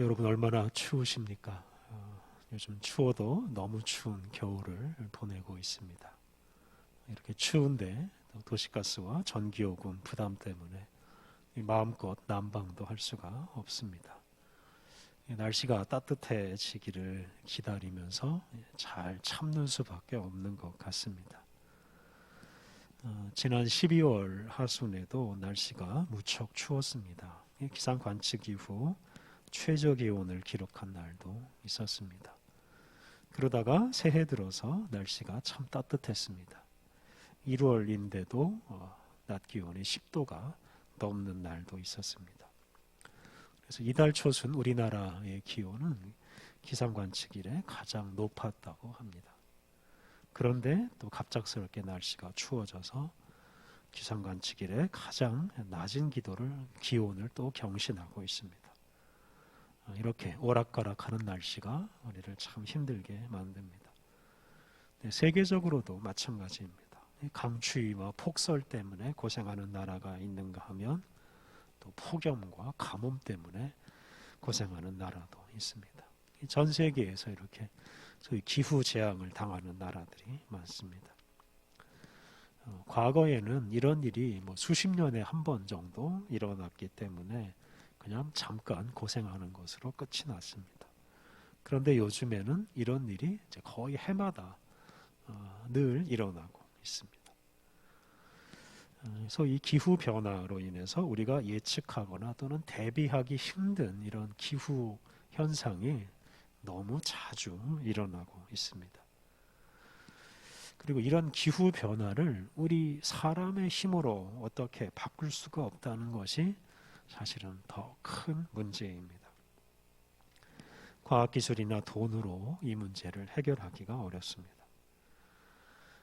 여러분 얼마나 추우십니까? 요즘 추워도 너무 추운 겨울을 보내고 있습니다. 이렇게 추운데 도시가스와 전기요금 부담 때문에 마음껏 난방도 할 수가 없습니다. 날씨가 따뜻해지기를 기다리면서 잘 참는 수밖에 없는 것 같습니다. 지난 12월 하순에도 날씨가 무척 추웠습니다. 기상 관측 이후 최저 기온을 기록한 날도 있었습니다. 그러다가 새해 들어서 날씨가 참 따뜻했습니다. 1월인데도 낮 기온이 10도가 넘는 날도 있었습니다. 그래서 이달 초순 우리나라의 기온은 기상 관측 이래 가장 높았다고 합니다. 그런데 또 갑작스럽게 날씨가 추워져서 기상 관측 이래 가장 낮은 기온을 또 경신하고 있습니다. 이렇게 오락가락하는 날씨가 우리를 참 힘들게 만듭니다. 세계적으로도 마찬가지입니다. 강추위와 폭설 때문에 고생하는 나라가 있는가 하면 또 폭염과 가뭄 때문에 고생하는 나라도 있습니다. 전 세계에서 이렇게 소위 기후 재앙을 당하는 나라들이 많습니다. 과거에는 이런 일이 수십 년에 한 번 정도 일어났기 때문에 그냥 잠깐 고생하는 것으로 끝이 났습니다. 그런데 요즘에는 이런 일이 이제 거의 해마다 늘 일어나고 있습니다. 그래서 이 기후 변화로 인해서 우리가 예측하거나 또는 대비하기 힘든 이런 기후 현상이 너무 자주 일어나고 있습니다. 그리고 이런 기후 변화를 우리 사람의 힘으로 어떻게 바꿀 수가 없다는 것이 사실은 더 큰 문제입니다. 과학기술이나 돈으로 이 문제를 해결하기가 어렵습니다.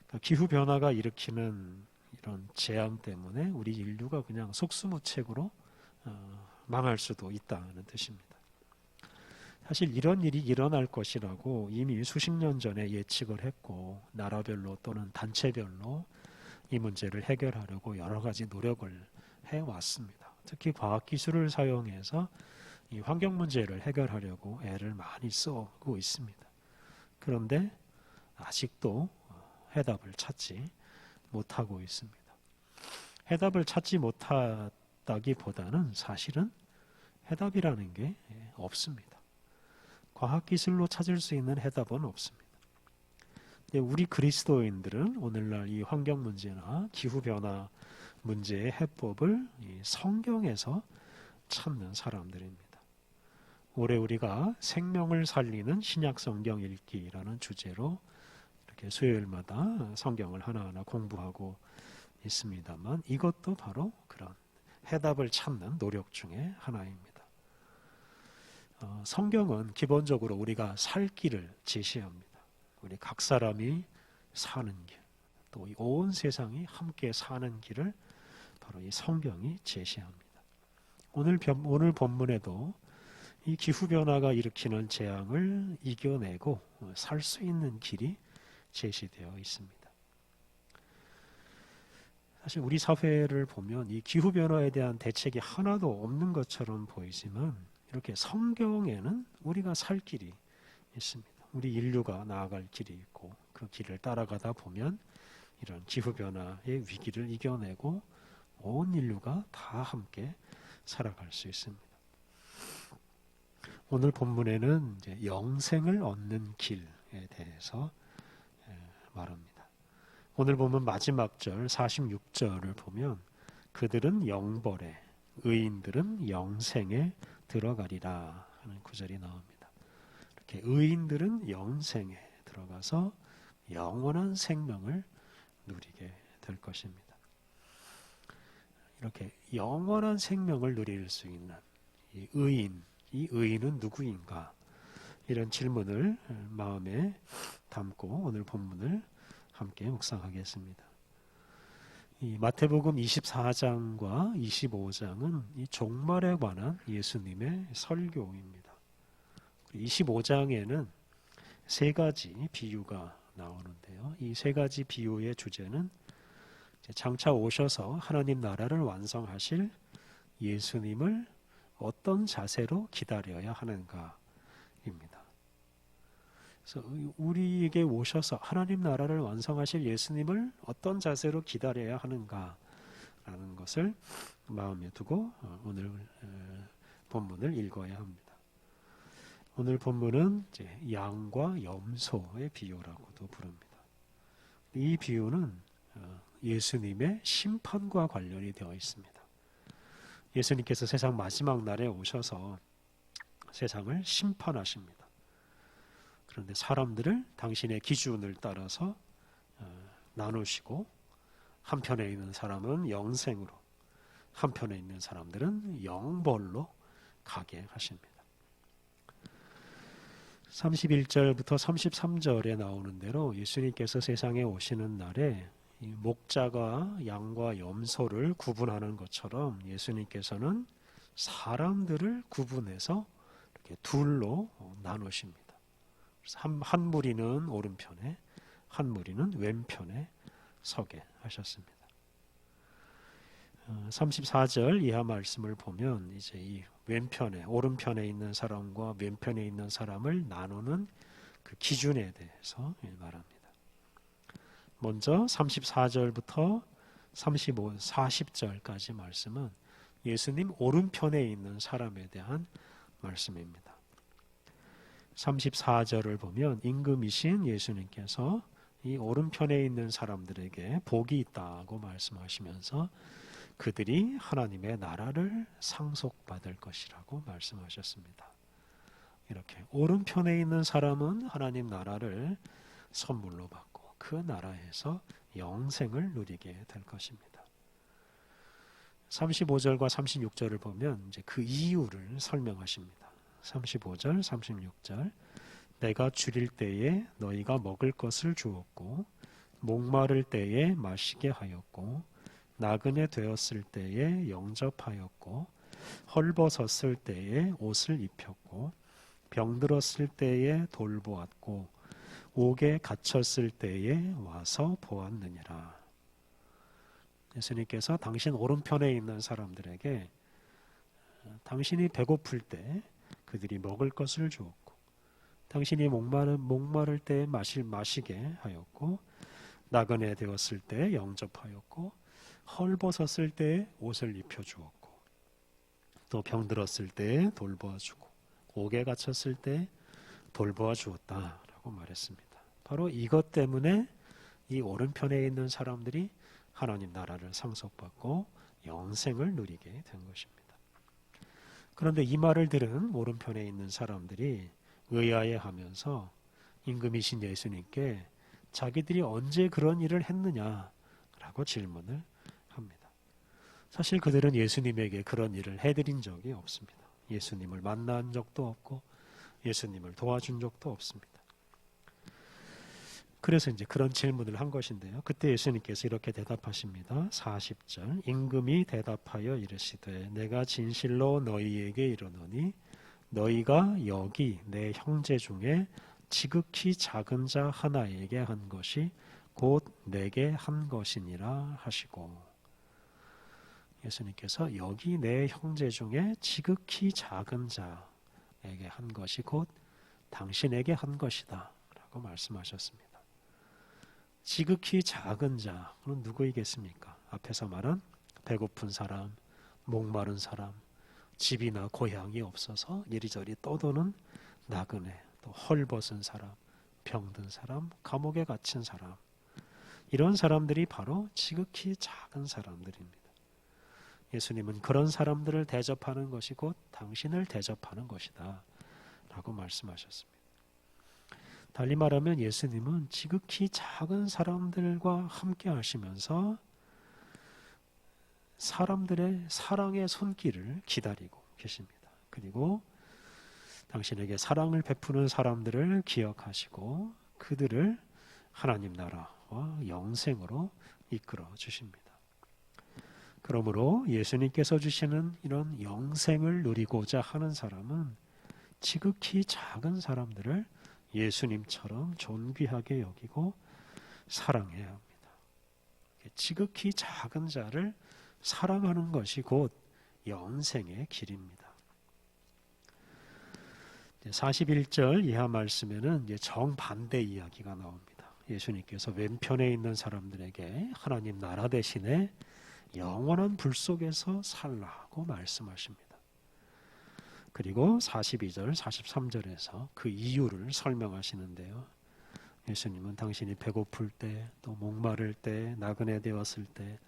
그러니까 기후변화가 일으키는 이런 재앙 때문에 우리 인류가 그냥 속수무책으로 망할 수도 있다는 뜻입니다. 사실 이런 일이 일어날 것이라고 이미 수십 년 전에 예측을 했고 나라별로 또는 단체별로 이 문제를 해결하려고 여러 가지 노력을 해왔습니다. 특히 과학기술을 사용해서 이 환경 문제를 해결하려고 애를 많이 쓰고 있습니다. 그런데 아직도 해답을 찾지 못하고 있습니다. 해답을 찾지 못하다기보다는 사실은 해답이라는 게 없습니다. 과학기술로 찾을 수 있는 해답은 없습니다. 우리 그리스도인들은 오늘날 이 환경 문제나 기후변화 문제의 해법을 성경에서 찾는 사람들입니다. 올해 우리가 생명을 살리는 신약 성경 읽기라는 주제로 이렇게 수요일마다 성경을 하나하나 공부하고 있습니다만 이것도 바로 그런 해답을 찾는 노력 중에 하나입니다. 성경은 기본적으로 우리가 살 길을 제시합니다. 우리 각 사람이 사는 길, 또 온 세상이 함께 사는 길을 바로 이 성경이 제시합니다. 오늘 본문에도 이 기후변화가 일으키는 재앙을 이겨내고 살 수 있는 길이 제시되어 있습니다. 사실 우리 사회를 보면 이 기후변화에 대한 대책이 하나도 없는 것처럼 보이지만 이렇게 성경에는 우리가 살 길이 있습니다. 우리 인류가 나아갈 길이 있고 그 길을 따라가다 보면 이런 기후변화의 위기를 이겨내고 온 인류가 다 함께 살아갈 수 있습니다. 오늘 본문에는 이제 영생을 얻는 길에 대해서 말합니다. 오늘 보면 마지막 절 46절을 보면 그들은 영벌에 의인들은 영생에 들어가리라 하는 구절이 나옵니다. 이렇게 의인들은 영생에 들어가서 영원한 생명을 누리게 될 것입니다. 이렇게 영원한 생명을 누릴 수 있는 이 의인은 누구인가? 이런 질문을 마음에 담고 오늘 본문을 함께 묵상하겠습니다. 이 마태복음 24장과 25장은 이 종말에 관한 예수님의 설교입니다. 25장에는 세 가지 비유가 나오는데요. 이 세 가지 비유의 주제는 장차 오셔서 하나님 나라를 완성하실 예수님을 어떤 자세로 기다려야 하는가입니다. 그래서 우리에게 오셔서 하나님 나라를 완성하실 예수님을 어떤 자세로 기다려야 하는가라는 것을 마음에 두고 오늘 본문을 읽어야 합니다. 오늘 본문은 이제 양과 염소의 비유라고도 부릅니다. 이 비유는 예수님의 심판과 관련이 되어 있습니다. 예수님께서 세상 마지막 날에 오셔서 세상을 심판하십니다. 그런데 사람들을 당신의 기준을 따라서 나누시고 한편에 있는 사람은 영생으로, 한편에 있는 사람들은 영벌로 가게 하십니다. 31절부터 33절에 나오는 대로 예수님께서 세상에 오시는 날에 목자가 양과 염소를 구분하는 것처럼 예수님께서는 사람들을 구분해서 이렇게 둘로 나누십니다. 그래서 한 무리는 오른편에, 한 무리는 왼편에 서게 하셨습니다. 34절 이하 말씀을 보면 이제 이 왼편에, 오른편에 있는 사람과 왼편에 있는 사람을 나누는 그 기준에 대해서 말합니다. 먼저 34절부터 40절까지 말씀은 예수님 오른편에 있는 사람에 대한 말씀입니다. 34절을 보면 임금이신 예수님께서 이 오른편에 있는 사람들에게 복이 있다고 말씀하시면서 그들이 하나님의 나라를 상속받을 것이라고 말씀하셨습니다. 이렇게 오른편에 있는 사람은 하나님 나라를 선물로 받고 그 나라에서 영생을 누리게 될 것입니다. 35절과 36절을 보면 이제 그 이유를 설명하십니다. 35절, 36절 내가 줄일 때에 너희가 먹을 것을 주었고 목마를 때에 마시게 하였고 나그네 되었을 때에 영접하였고 헐벗었을 때에 옷을 입혔고 병들었을 때에 돌보았고 옥에 갇혔을 때에 와서 보았느니라. 예수님께서 당신 오른편에 있는 사람들에게 당신이 배고플 때 그들이 먹을 것을 주었고 당신이 목마를 때 마시게 하였고 나그네 되었을 때 영접하였고 헐벗었을 때 옷을 입혀주었고 또 병들었을 때 돌보아주고 옥에 갇혔을 때 돌보아 주었다라고 말했습니다. 바로 이것 때문에 이 오른편에 있는 사람들이 하나님 나라를 상속받고 영생을 누리게 된 것입니다. 그런데 이 말을 들은 오른편에 있는 사람들이 의아해하면서 임금이신 예수님께 자기들이 언제 그런 일을 했느냐라고 질문을 합니다. 사실 그들은 예수님에게 그런 일을 해드린 적이 없습니다. 예수님을 만난 적도 없고 예수님을 도와준 적도 없습니다. 그래서 이제 그런 질문을 한 것인데요. 그때 예수님께서 이렇게 대답하십니다. 40절 임금이 대답하여 이르시되 내가 진실로 너희에게 이르노니 너희가 여기 내 형제 중에 지극히 작은 자 하나에게 한 것이 곧 내게 한 것이니라 하시고 예수님께서 여기 내 형제 중에 지극히 작은 자에게 한 것이 곧 당신에게 한 것이다 라고 말씀하셨습니다. 지극히 작은 자는 누구이겠습니까? 앞에서 말한 배고픈 사람, 목마른 사람, 집이나 고향이 없어서 이리저리 떠도는 나그네, 또 헐벗은 사람, 병든 사람, 감옥에 갇힌 사람 이런 사람들이 바로 지극히 작은 사람들입니다. 예수님은 그런 사람들을 대접하는 것이 곧 당신을 대접하는 것이다 라고 말씀하셨습니다. 달리 말하면 예수님은 지극히 작은 사람들과 함께 하시면서 사람들의 사랑의 손길을 기다리고 계십니다. 그리고 당신에게 사랑을 베푸는 사람들을 기억하시고 그들을 하나님 나라와 영생으로 이끌어 주십니다. 그러므로 예수님께서 주시는 이런 영생을 누리고자 하는 사람은 지극히 작은 사람들을 예수님처럼 존귀하게 여기고 사랑해야 합니다. 지극히 작은 자를 사랑하는 것이 곧 영생의 길입니다. 41절 이하 말씀에는 이제 정반대 이야기가 나옵니다. 예수님께서 왼편에 있는 사람들에게 하나님 나라 대신에 영원한 불 속에서 살라고 말씀하십니다. 그리고 42절, 43절에서 그 이유를 설명하시는데요. 예수님은 당신이 배고플 때, 또 목마를 때, 나그네 되었을 때,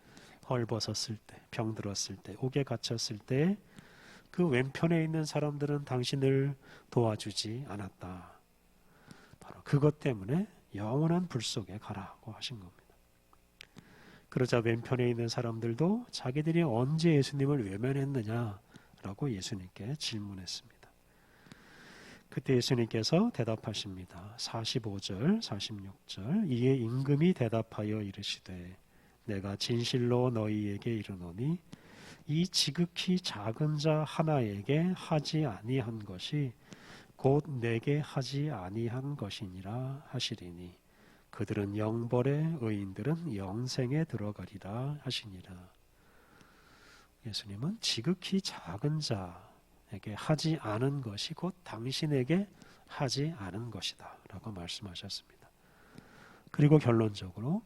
헐벗었을 때, 병들었을 때, 옥에 갇혔을 때 그 왼편에 있는 사람들은 당신을 도와주지 않았다. 바로 그것 때문에 영원한 불 속에 가라고 하신 겁니다. 그러자 왼편에 있는 사람들도 자기들이 언제 예수님을 외면했느냐라고 예수님께 질문했습니다. 그때 예수님께서 대답하십니다. 45절, 46절 이에 임금이 대답하여 이르시되 내가 진실로 너희에게 이르노니 이 지극히 작은 자 하나에게 하지 아니한 것이 곧 내게 하지 아니한 것이니라 하시리니 그들은 영벌에 의인들은 영생에 들어가리라 하시니라. 예수님은 지극히 작은 자에게 하지 않은 것이 곧 당신에게 하지 않은 것이다 라고 말씀하셨습니다. 그리고 결론적으로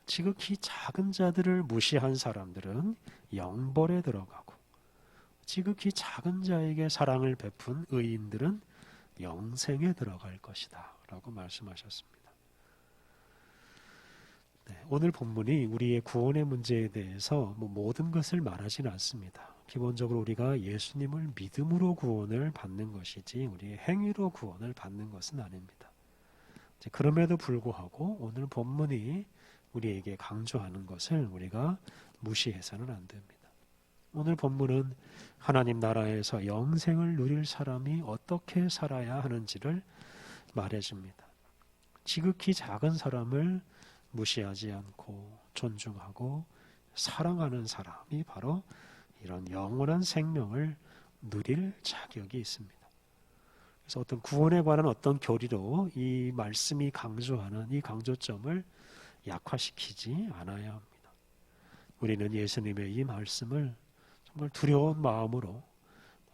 지극히 작은 자들을 무시한 사람들은 영벌에 들어가고 지극히 작은 자에게 사랑을 베푼 의인들은 영생에 들어갈 것이다 라고 말씀하셨습니다. 오늘 본문이 우리의 구원의 문제에 대해서 모든 것을 말하지는 않습니다. 기본적으로 우리가 예수님을 믿음으로 구원을 받는 것이지 우리의 행위로 구원을 받는 것은 아닙니다. 그럼에도 불구하고 오늘 본문이 우리에게 강조하는 것을 우리가 무시해서는 안 됩니다. 오늘 본문은 하나님 나라에서 영생을 누릴 사람이 어떻게 살아야 하는지를 말해줍니다. 지극히 작은 사람을 무시하지 않고 존중하고 사랑하는 사람이 바로 이런 영원한 생명을 누릴 자격이 있습니다. 그래서 어떤 구원에 관한 어떤 교리로 이 말씀이 강조하는 이 강조점을 약화시키지 않아야 합니다. 우리는 예수님의 이 말씀을 정말 두려운 마음으로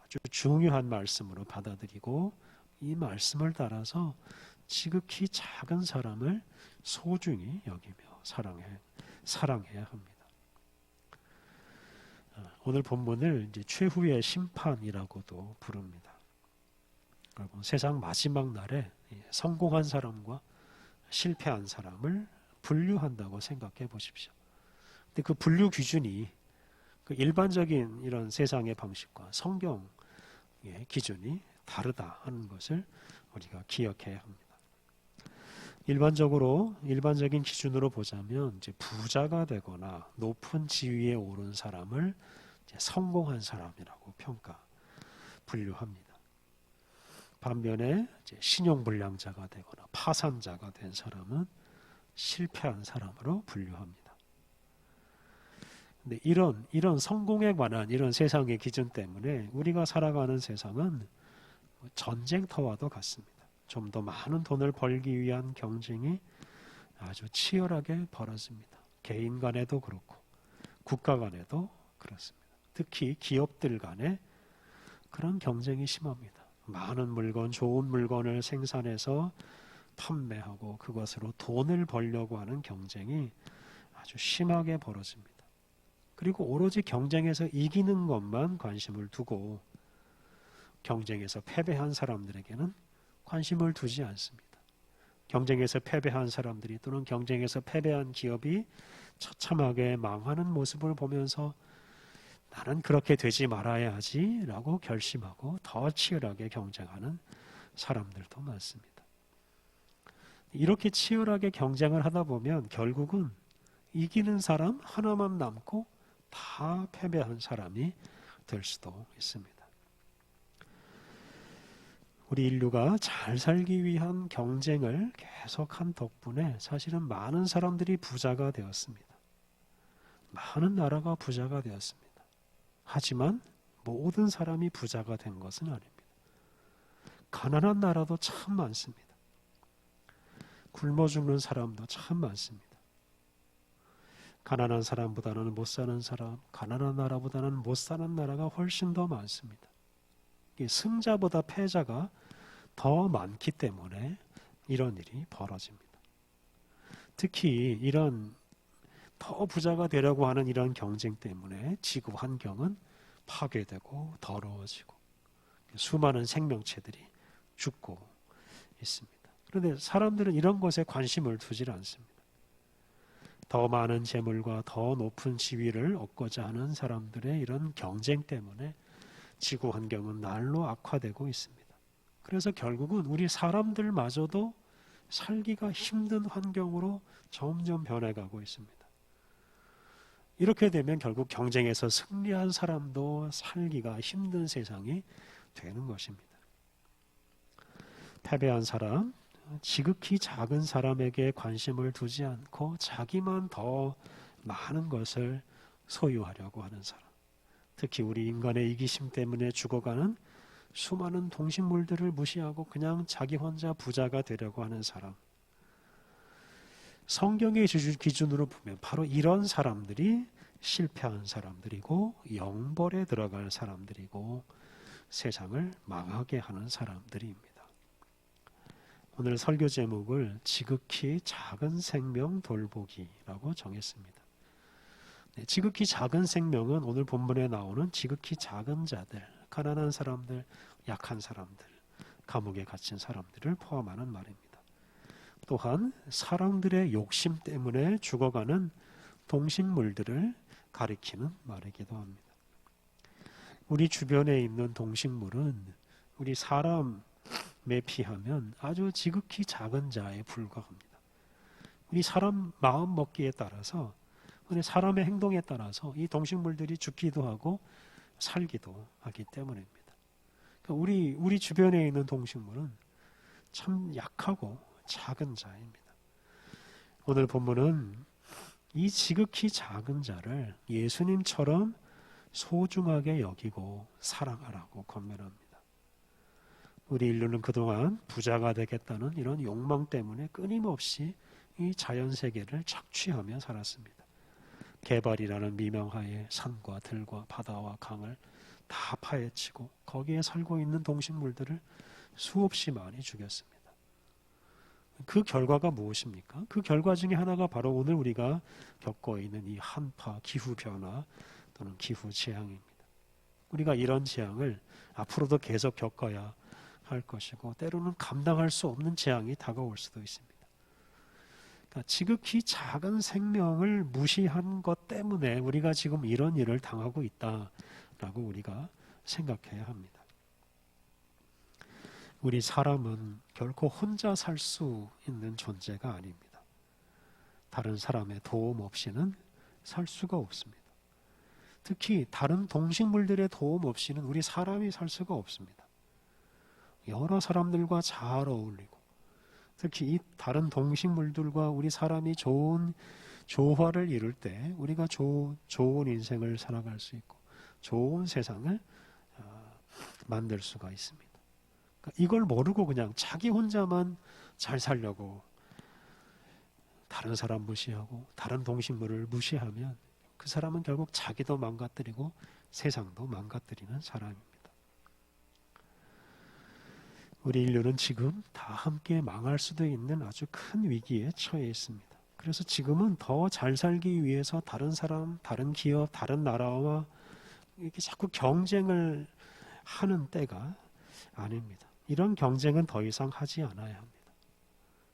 아주 중요한 말씀으로 받아들이고 이 말씀을 따라서 지극히 작은 사람을 소중히 여기며 사랑해야 합니다. 오늘 본문을 이제 최후의 심판이라고도 부릅니다. 여러분, 세상 마지막 날에 성공한 사람과 실패한 사람을 분류한다고 생각해 보십시오. 근데 그 분류 기준이 그 일반적인 이런 세상의 방식과 성경의 기준이 다르다 하는 것을 우리가 기억해야 합니다. 일반적인 기준으로 보자면 이제 부자가 되거나 높은 지위에 오른 사람을 이제 성공한 사람이라고 분류합니다. 반면에 이제 신용불량자가 되거나 파산자가 된 사람은 실패한 사람으로 분류합니다. 근데 이런 성공에 관한 이런 세상의 기준 때문에 우리가 살아가는 세상은 전쟁터와도 같습니다. 좀 더 많은 돈을 벌기 위한 경쟁이 아주 치열하게 벌어집니다. 개인 간에도 그렇고 국가 간에도 그렇습니다. 특히 기업들 간에 그런 경쟁이 심합니다. 많은 물건, 좋은 물건을 생산해서 판매하고 그것으로 돈을 벌려고 하는 경쟁이 아주 심하게 벌어집니다. 그리고 오로지 경쟁에서 이기는 것만 관심을 두고 경쟁에서 패배한 사람들에게는 관심을 두지 않습니다. 경쟁에서 패배한 사람들이 또는 경쟁에서 패배한 기업이 처참하게 망하는 모습을 보면서 나는 그렇게 되지 말아야 하지 라고 결심하고 더 치열하게 경쟁하는 사람들도 많습니다. 이렇게 치열하게 경쟁을 하다 보면 결국은 이기는 사람 하나만 남고 다 패배한 사람이 될 수도 있습니다. 우리 인류가 잘 살기 위한 경쟁을 계속한 덕분에 사실은 많은 사람들이 부자가 되었습니다. 많은 나라가 부자가 되었습니다. 하지만 모든 사람이 부자가 된 것은 아닙니다. 가난한 나라도 참 많습니다. 굶어 죽는 사람도 참 많습니다. 가난한 사람보다는 못 사는 사람, 가난한 나라보다는 못 사는 나라가 훨씬 더 많습니다. 승자보다 패자가 더 많기 때문에 이런 일이 벌어집니다. 특히 이런 더 부자가 되려고 하는 이런 경쟁 때문에 지구 환경은 파괴되고 더러워지고 수많은 생명체들이 죽고 있습니다. 그런데 사람들은 이런 것에 관심을 두질 않습니다. 더 많은 재물과 더 높은 지위를 얻고자 하는 사람들의 이런 경쟁 때문에 지구 환경은 날로 악화되고 있습니다. 그래서 결국은 우리 사람들마저도 살기가 힘든 환경으로 점점 변해가고 있습니다. 이렇게 되면 결국 경쟁에서 승리한 사람도 살기가 힘든 세상이 되는 것입니다. 패배한 사람, 지극히 작은 사람에게 관심을 두지 않고 자기만 더 많은 것을 소유하려고 하는 사람, 특히 우리 인간의 이기심 때문에 죽어가는 수많은 동식물들을 무시하고 그냥 자기 혼자 부자가 되려고 하는 사람, 성경의 기준으로 보면 바로 이런 사람들이 실패한 사람들이고 영벌에 들어갈 사람들이고 세상을 망하게 하는 사람들입니다. 오늘 설교 제목을 지극히 작은 생명 돌보기라고 정했습니다. 네, 지극히 작은 생명은 오늘 본문에 나오는 지극히 작은 자들, 가난한 사람들, 약한 사람들, 감옥에 갇힌 사람들을 포함하는 말입니다. 또한 사람들의 욕심 때문에 죽어가는 동식물들을 가리키는 말이기도 합니다. 우리 주변에 있는 동식물은 우리 사람에 비하면 아주 지극히 작은 자에 불과합니다. 우리 사람 마음 먹기에 따라서, 사람의 행동에 따라서 이 동식물들이 죽기도 하고 살기도 하기 때문입니다. 그러니까 우리 주변에 있는 동식물은 참 약하고 작은 자입니다. 오늘 본문은 이 지극히 작은 자를 예수님처럼 소중하게 여기고 사랑하라고 권면합니다. 우리 인류는 그동안 부자가 되겠다는 이런 욕망 때문에 끊임없이 이 자연세계를 착취하며 살았습니다. 개발이라는 미명하에 산과 들과 바다와 강을 다 파헤치고 거기에 살고 있는 동식물들을 수없이 많이 죽였습니다. 그 결과가 무엇입니까? 그 결과 중에 하나가 바로 오늘 우리가 겪고 있는 이 한파, 기후변화 또는 기후재앙입니다. 우리가 이런 재앙을 앞으로도 계속 겪어야 할 것이고 때로는 감당할 수 없는 재앙이 다가올 수도 있습니다. 그러니까 지극히 작은 생명을 무시한 것 때문에 우리가 지금 이런 일을 당하고 있다라고 우리가 생각해야 합니다. 우리 사람은 결코 혼자 살 수 있는 존재가 아닙니다. 다른 사람의 도움 없이는 살 수가 없습니다. 특히 다른 동식물들의 도움 없이는 우리 사람이 살 수가 없습니다. 여러 사람들과 잘 어울리고 특히 이 다른 동식물들과 우리 사람이 좋은 조화를 이룰 때 우리가 좋은 인생을 살아갈 수 있고 좋은 세상을 만들 수가 있습니다. 이걸 모르고 그냥 자기 혼자만 잘 살려고 다른 사람 무시하고 다른 동식물을 무시하면 그 사람은 결국 자기도 망가뜨리고 세상도 망가뜨리는 사람입니다. 우리 인류는 지금 다 함께 망할 수도 있는 아주 큰 위기에 처해 있습니다. 그래서 지금은 더 잘 살기 위해서 다른 사람, 다른 기업, 다른 나라와 이렇게 자꾸 경쟁을 하는 때가 아닙니다. 이런 경쟁은 더 이상 하지 않아야 합니다.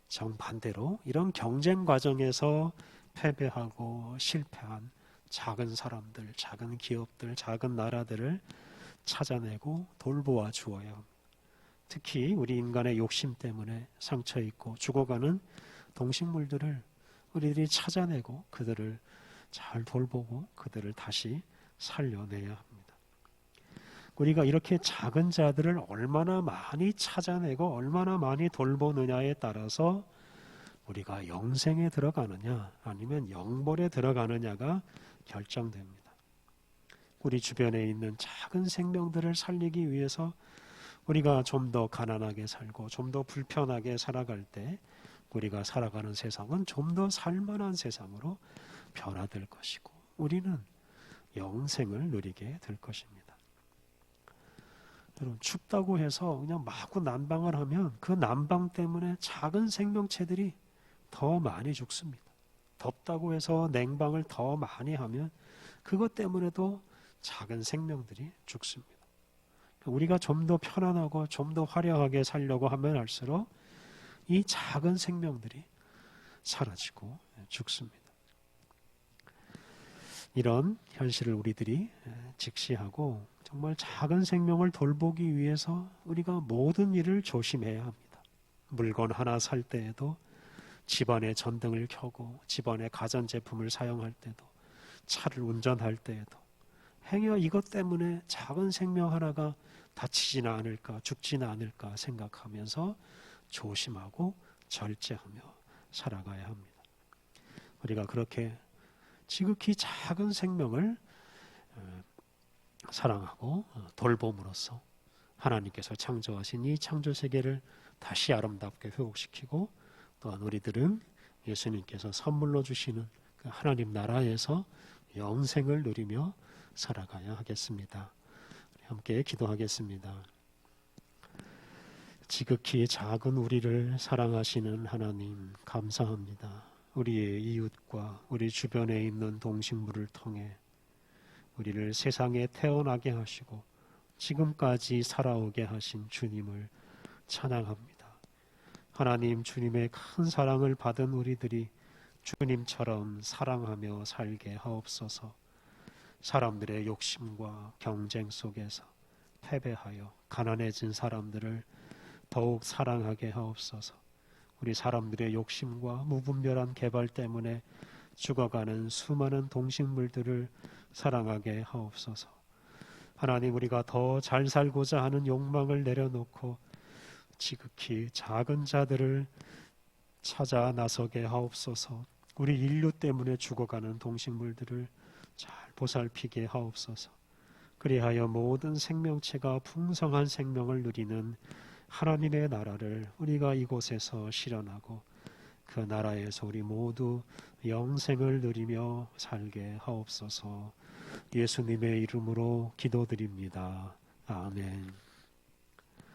정반대로 이런 경쟁 과정에서 패배하고 실패한 작은 사람들, 작은 기업들, 작은 나라들을 찾아내고 돌보아 주어야 합니다. 특히 우리 인간의 욕심 때문에 상처 입고 죽어가는 동식물들을 우리들이 찾아내고 그들을 잘 돌보고 그들을 다시 살려내야 합니다. 우리가 이렇게 작은 자들을 얼마나 많이 찾아내고 얼마나 많이 돌보느냐에 따라서 우리가 영생에 들어가느냐 아니면 영벌에 들어가느냐가 결정됩니다. 우리 주변에 있는 작은 생명들을 살리기 위해서 우리가 좀 더 가난하게 살고 좀 더 불편하게 살아갈 때 우리가 살아가는 세상은 좀 더 살만한 세상으로 변화될 것이고 우리는 영생을 누리게 될 것입니다. 여러분, 춥다고 해서 그냥 마구 난방을 하면 그 난방 때문에 작은 생명체들이 더 많이 죽습니다. 덥다고 해서 냉방을 더 많이 하면 그것 때문에도 작은 생명들이 죽습니다. 우리가 좀 더 편안하고 좀 더 화려하게 살려고 하면 할수록 이 작은 생명들이 사라지고 죽습니다. 이런 현실을 우리들이 직시하고 정말 작은 생명을 돌보기 위해서 우리가 모든 일을 조심해야 합니다. 물건 하나 살 때에도, 집안에 전등을 켜고 집안에 가전제품을 사용할 때도, 차를 운전할 때에도 행여 이것 때문에 작은 생명 하나가 다치지는 않을까, 죽지는 않을까 생각하면서 조심하고 절제하며 살아가야 합니다. 우리가 그렇게 지극히 작은 생명을 사랑하고 돌봄으로써 하나님께서 창조하신 이 창조세계를 다시 아름답게 회복시키고, 또한 우리들은 예수님께서 선물로 주시는 그 하나님 나라에서 영생을 누리며 살아가야 하겠습니다. 함께 기도하겠습니다. 지극히 작은 우리를 사랑하시는 하나님, 감사합니다. 우리의 이웃과 우리 주변에 있는 동식물을 통해 우리를 세상에 태어나게 하시고 지금까지 살아오게 하신 주님을 찬양합니다. 하나님, 주님의 큰 사랑을 받은 우리들이 주님처럼 사랑하며 살게 하옵소서. 사람들의 욕심과 경쟁 속에서 패배하여 가난해진 사람들을 더욱 사랑하게 하옵소서. 우리 사람들의 욕심과 무분별한 개발 때문에 죽어가는 수많은 동식물들을 사랑하게 하옵소서. 하나님, 우리가 더 잘 살고자 하는 욕망을 내려놓고 지극히 작은 자들을 찾아 나서게 하옵소서. 우리 인류 때문에 죽어가는 동식물들을 잘 보살피게 하옵소서. 그리하여 모든 생명체가 풍성한 생명을 누리는 하나님의 나라를 우리가 이곳에서 실현하고 그 나라에서 우리 모두 영생을 누리며 살게 하옵소서. 예수님의 이름으로 기도드립니다. 아멘.